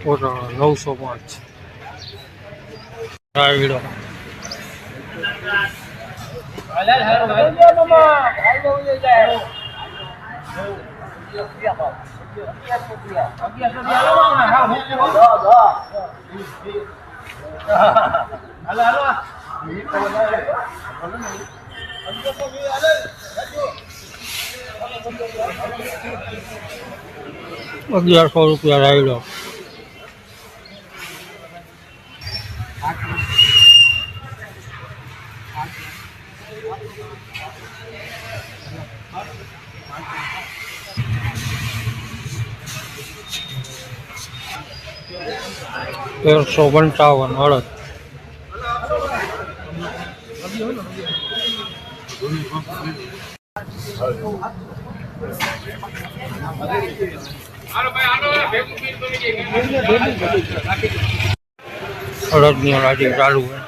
ઓરા 905 રાયડો ₹1100 રાયડો ₹1355 અડદ અડદની હરાજી ચાલુ છે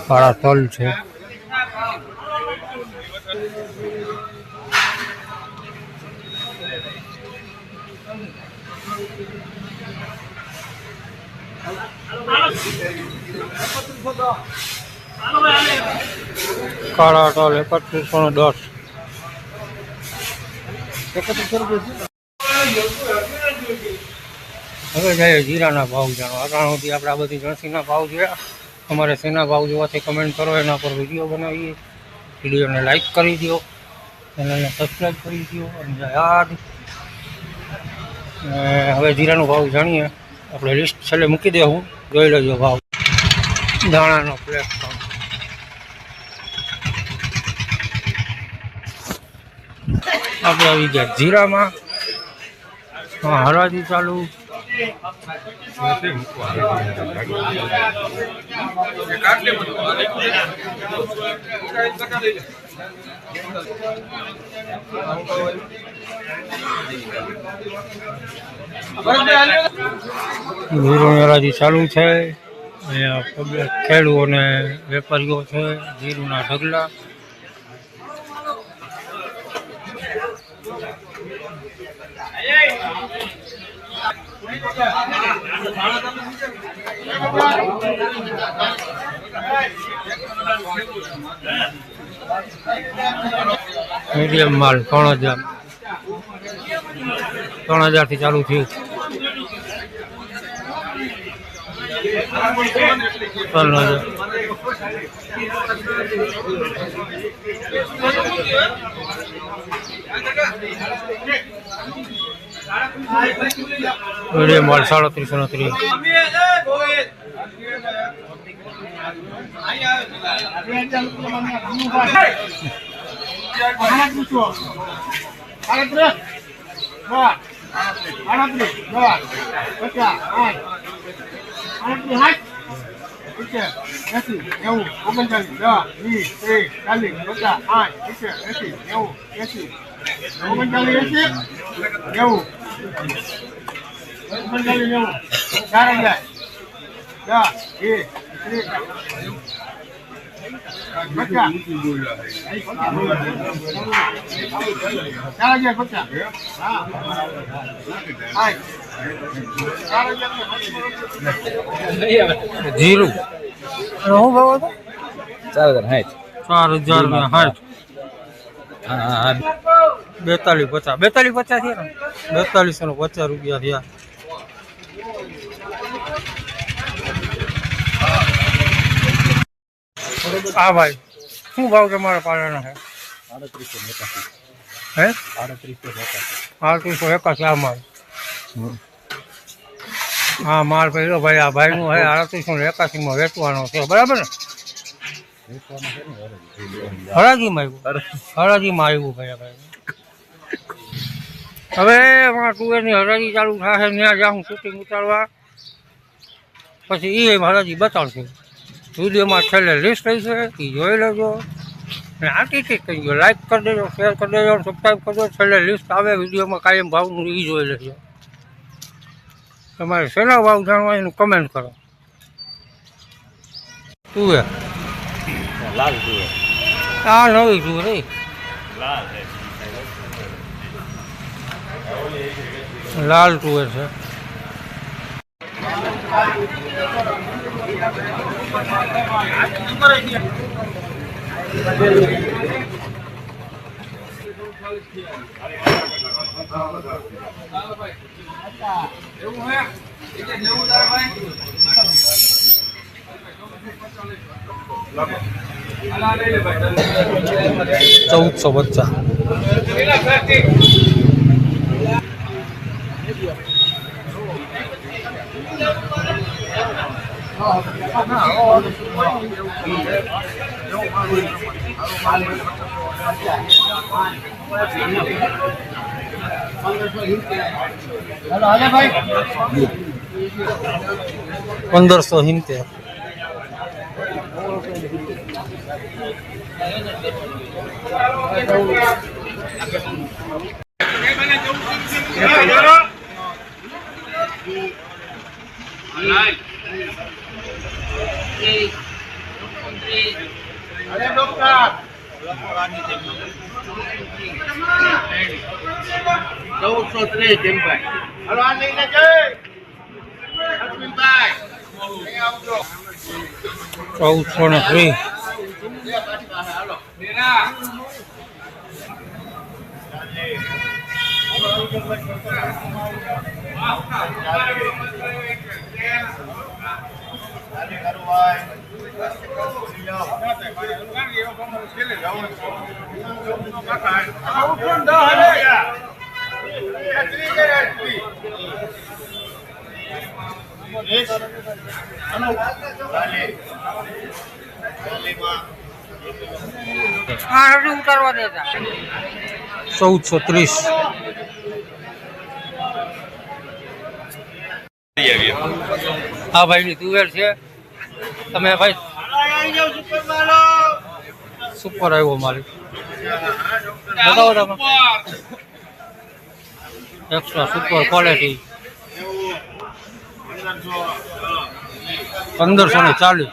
કાળા તલ છે કાળા તલ 3110 હવે જાય જીરાના ભાવ જાણો અત્યાર સુધી આપણે આ બધી જણસીના ભાવ જોયા અમારે શેના ભાવ જોવાથી કમેન્ટ કરો એના પર વિડીયો બનાવીએ વિડીયોને લાઈક કરી દો ચેનલને સબસ્ક્રાઈબ કરી દો અને યાદ હવે જીરાનો ભાવ જાણીએ આપણે લિસ્ટ છેલ્લે મૂકી દેવું જોઈ લેજો ભાવ દાણાનો પ્લેટફોર્મ આપણે આવી ગયા જીરામાં હરાજી ચાલુ હરાજી ચાલુ છે અહીંયા ખેડૂતો અને વેપારીઓ છે જીરુના ઢગલા મીડિયમ માલ 3000 થી ચાલુ થયું 3000 મીડિયમ માલ 3730 જીરું શું ભાવ હતો 4060 4250 થયા ને 4250 રૂપિયા થયા હા ભાઈ શું ભાવ તમારા પાલના છે 3881 હે 3881 આ માલ હા માલ પહેલો ભાઈ આ ભાઈનું હે 3881 માં વેચવાનો છે બરાબર ને હરાજીમાં આવ્યું ભાઈ હવે એમાં તુવેરની હરાજી ચાલુ થશે ત્યાં જાઉં શૂટિંગ ઉતારવા પછી એ હરાજી બતાવશે વિડીયોમાં છેલ્લે લિસ્ટ રહી છે એ જોઈ લેજો અને આટી કહી દો લાઈક કરી દેજો શેર કરી દેજો સબસ્ક્રાઈબ કરજો છેલ્લે લિસ્ટ આવે વિડીયોમાં કાયમ ભાવનું એ જોઈ લેજો તમારે શેના ભાવ જાણવા એનું કમેન્ટ કરો. તુવેર લાલ તુવેર આ નવી તુવેર લાલ તુવેર છે. $1450. $1570. ઉતારવા દેતા 1430. હા ભાઈની તુવેર છે. તમે ભાઈ સુપર આવ્યો માલિક બતાવો તમે એક્સ્ટ્રા સુપર ક્વોલિટી 1540.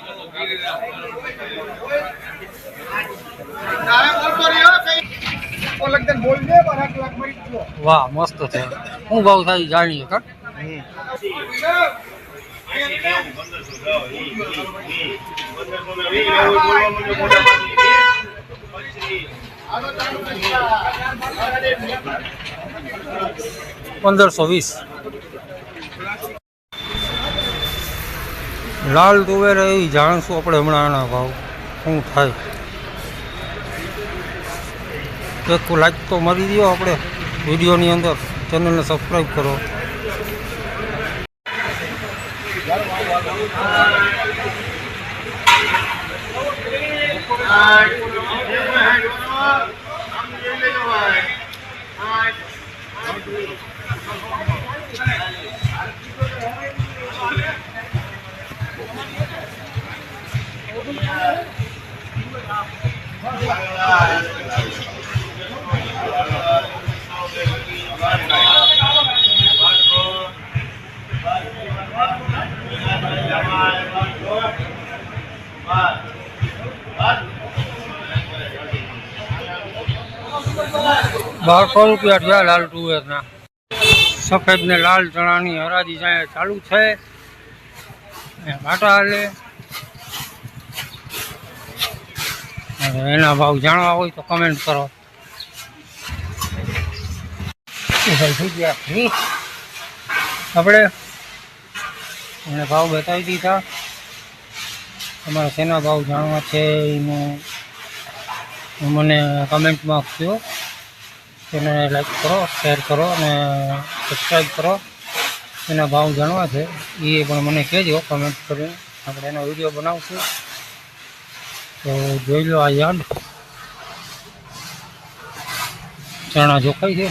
વાહ મસ્ત છે. શું ભાવ થાય જાણીએ કા. $1520. લાલ તુવેર એ જાણશું આપણે હમણાં આના ભાવ શું થાય. એક લાઈક તો મારી દો આપણે વિડીયોની અંદર. ચેનલને સબસ્ક્રાઈબ કરો. ₹1200 થયા લાલ તુવેરના. સફેદ ને લાલ ચણાની હરાજી જાય ચાલુ છે. બાટા હાલે એના ભાવ જાણવા હોય તો કમેન્ટ કરો. આપણે એને ભાવ બતાવી દીધા. તમારે શેના ભાવ જાણવા છે એનું મને કમેન્ટમાં આપજો. ચેનલને લાઈક કરો, શેર કરો અને સબસ્ક્રાઈબ કરો. એના ભાવ જાણવા છે એ પણ મને કહેજો કમેન્ટ કરીને. આપણે એનો વિડીયો બનાવશું. તો જોઈ લો આ યાર્ડ ચણા જોખાય છે.